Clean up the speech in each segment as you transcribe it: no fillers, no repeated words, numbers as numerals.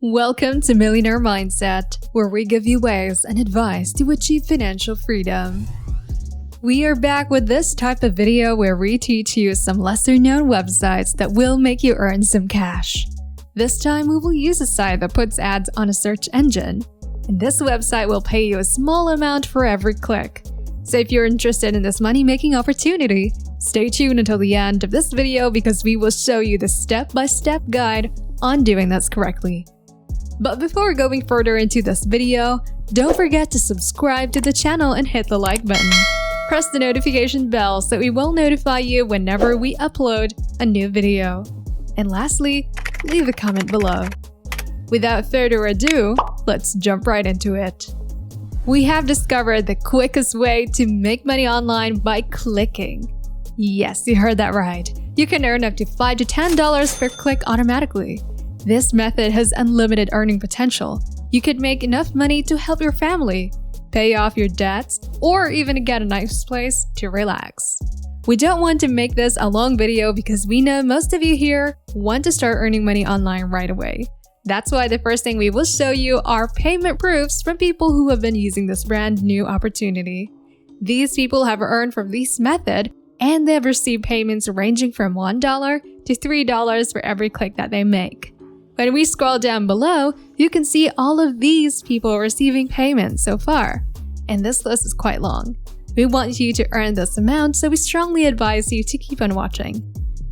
Welcome to Millionaire Mindset, where we give you ways and advice to achieve financial freedom. We are back with this type of video where we teach you some lesser-known websites that will make you earn some cash. This time we will use a site that puts ads on a search engine, and this website will pay you a small amount for every click. So if you're interested in this money-making opportunity, stay tuned until the end of this video because we will show you the step-by-step guide on doing this correctly. But before going further into this video, don't forget to subscribe to the channel and hit the like button. Press the notification bell so we will notify you whenever we upload a new video. And lastly, leave a comment below. Without further ado, let's jump right into it. We have discovered the quickest way to make money online by clicking. Yes, you heard that right. You can earn up to $5 to $10 per click automatically. This method has unlimited earning potential. You could make enough money to help your family, pay off your debts, or even get a nice place to relax. We don't want to make this a long video because we know most of you here want to start earning money online right away. That's why the first thing we will show you are payment proofs from people who have been using this brand new opportunity. These people have earned from this method and they have received payments ranging from $1 to $3 for every click that they make. When we scroll down below, you can see all of these people receiving payments so far. And this list is quite long. We want you to earn this amount, so we strongly advise you to keep on watching.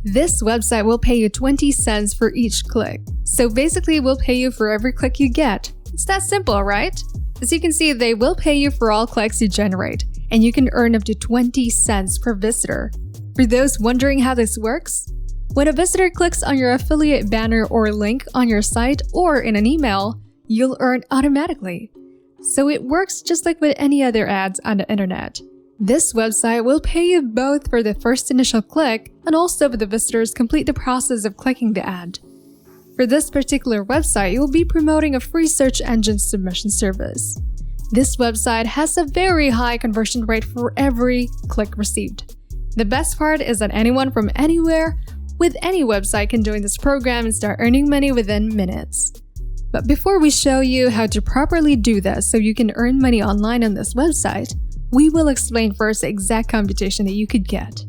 This website will pay you 20 cents for each click. So basically, we'll pay you for every click you get. It's that simple, right? As you can see, they will pay you for all clicks you generate, and you can earn up to 20 cents per visitor. For those wondering how this works, when a visitor clicks on your affiliate banner or link on your site or in an email, you'll earn automatically. So it works just like with any other ads on the internet. This website will pay you both for the first initial click and also if the visitors complete the process of clicking the ad. For this particular website, you will be promoting a free search engine submission service. This website has a very high conversion rate for every click received. The best part is that anyone from anywhere with any website can join this program and start earning money within minutes. But before we show you how to properly do this so you can earn money online on this website, we will explain first the exact computation that you could get.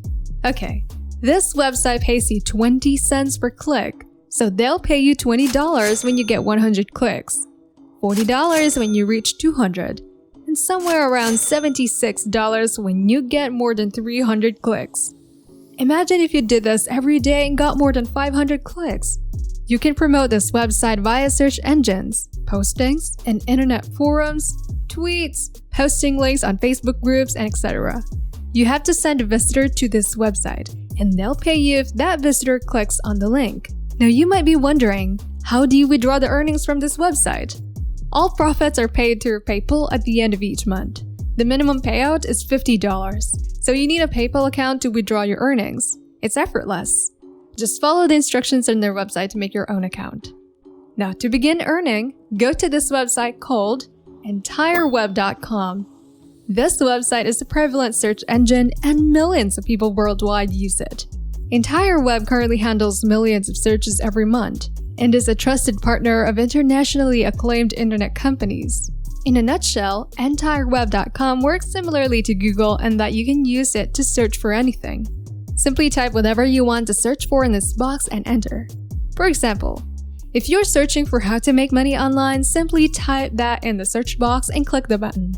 Okay, this website pays you 20 cents per click, so they'll pay you $20 when you get 100 clicks, $40 when you reach 200, and somewhere around $76 when you get more than 300 clicks. Imagine if you did this every day and got more than 500 clicks. You can promote this website via search engines, postings, and internet forums, tweets, posting links on Facebook groups, and etc. You have to send a visitor to this website, and they'll pay you if that visitor clicks on the link. Now you might be wondering, how do you withdraw the earnings from this website? All profits are paid through PayPal at the end of each month. The minimum payout is $50, so you need a PayPal account to withdraw your earnings. It's effortless. Just follow the instructions on their website to make your own account. Now to begin earning, go to this website called EntireWeb.com. This website is a prevalent search engine and millions of people worldwide use it. EntireWeb currently handles millions of searches every month and is a trusted partner of internationally acclaimed internet companies. In a nutshell, EntireWeb.com works similarly to Google in that you can use it to search for anything. Simply type whatever you want to search for in this box and enter. For example, if you're searching for how to make money online, simply type that in the search box and click the button.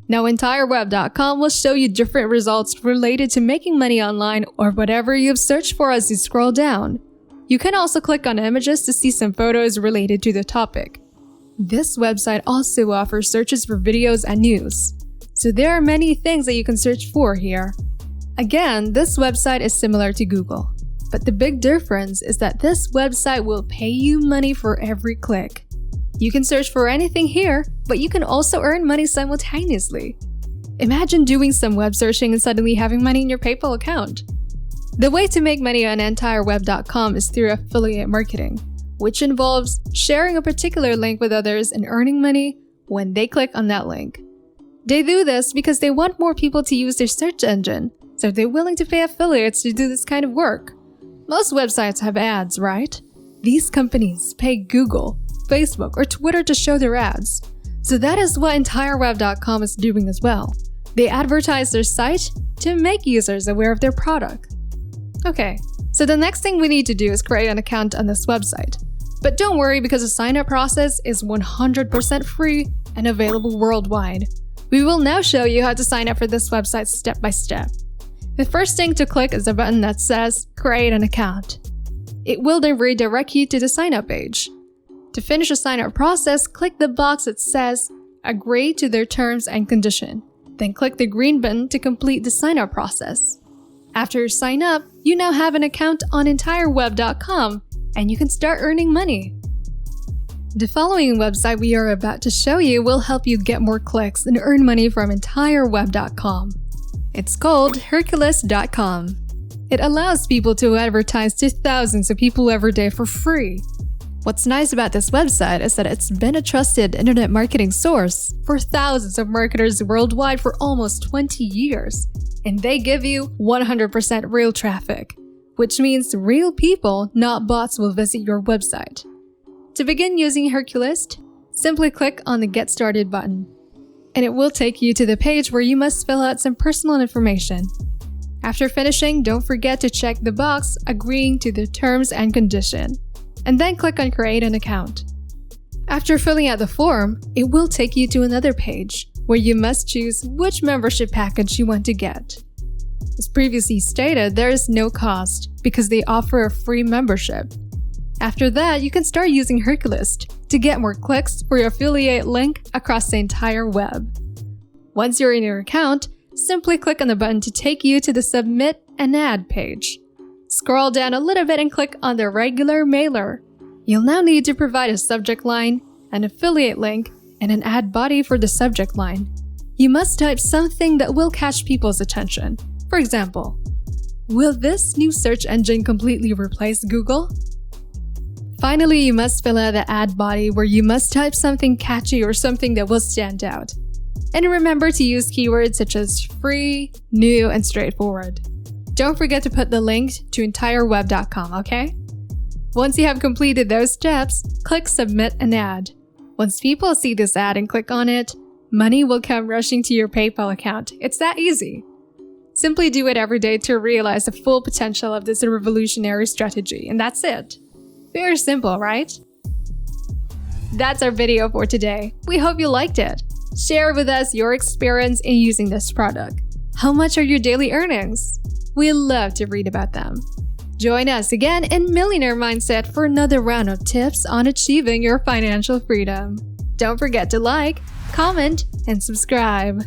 Now EntireWeb.com will show you different results related to making money online or whatever you've searched for as you scroll down. You can also click on images to see some photos related to the topic. This website also offers searches for videos and news. So there are many things that you can search for here. Again, this website is similar to Google, but the big difference is that this website will pay you money for every click. You can search for anything here, but you can also earn money simultaneously. Imagine doing some web searching and suddenly having money in your PayPal account. The way to make money on EntireWeb.com is through affiliate marketing, which involves sharing a particular link with others and earning money when they click on that link. They do this because they want more people to use their search engine, so they're willing to pay affiliates to do this kind of work. Most websites have ads, right? These companies pay Google, Facebook, or Twitter to show their ads. So that is what EntireWeb.com is doing as well. They advertise their site to make users aware of their product. Okay, so the next thing we need to do is create an account on this website. But don't worry, because the sign-up process is 100% free and available worldwide. We will now show you how to sign up for this website step by step. The first thing to click is the button that says Create an Account. It will then redirect you to the sign-up page. To finish the sign-up process, click the box that says Agree to their terms and conditions. Then click the green button to complete the sign-up process. After you sign up, you now have an account on EntireWeb.com and you can start earning money. The following website we are about to show you will help you get more clicks and earn money from EntireWeb.com. It's called Hercules.com. It allows people to advertise to thousands of people every day for free. What's nice about this website is that it's been a trusted internet marketing source for thousands of marketers worldwide for almost 20 years. And they give you 100% real traffic, which means real people, not bots, will visit your website. To begin using Hercules, simply click on the Get Started button, and it will take you to the page where you must fill out some personal information. After finishing, don't forget to check the box agreeing to the terms and conditions, and then click on Create an Account. After filling out the form, it will take you to another page where you must choose which membership package you want to get. As previously stated, there is no cost because they offer a free membership. After that, you can start using Hercules to get more clicks for your affiliate link across the entire web. Once you're in your account, simply click on the button to take you to the Submit an Ad page. Scroll down a little bit and click on the regular mailer. You'll now need to provide a subject line, an affiliate link, and an ad body for the subject line. You must type something that will catch people's attention. For example, will this new search engine completely replace Google? Finally, you must fill out the ad body where you must type something catchy or something that will stand out. And remember to use keywords such as free, new, and straightforward. Don't forget to put the link to EntireWeb.com, okay? Once you have completed those steps, click Submit an Ad. Once people see this ad and click on it, money will come rushing to your PayPal account. It's that easy. Simply do it every day to realize the full potential of this revolutionary strategy, and that's it. Very simple, right? That's our video for today. We hope you liked it. Share with us your experience in using this product. How much are your daily earnings? We love to read about them. Join us again in Millionaire Mindset for another round of tips on achieving your financial freedom. Don't forget to like, comment, and subscribe.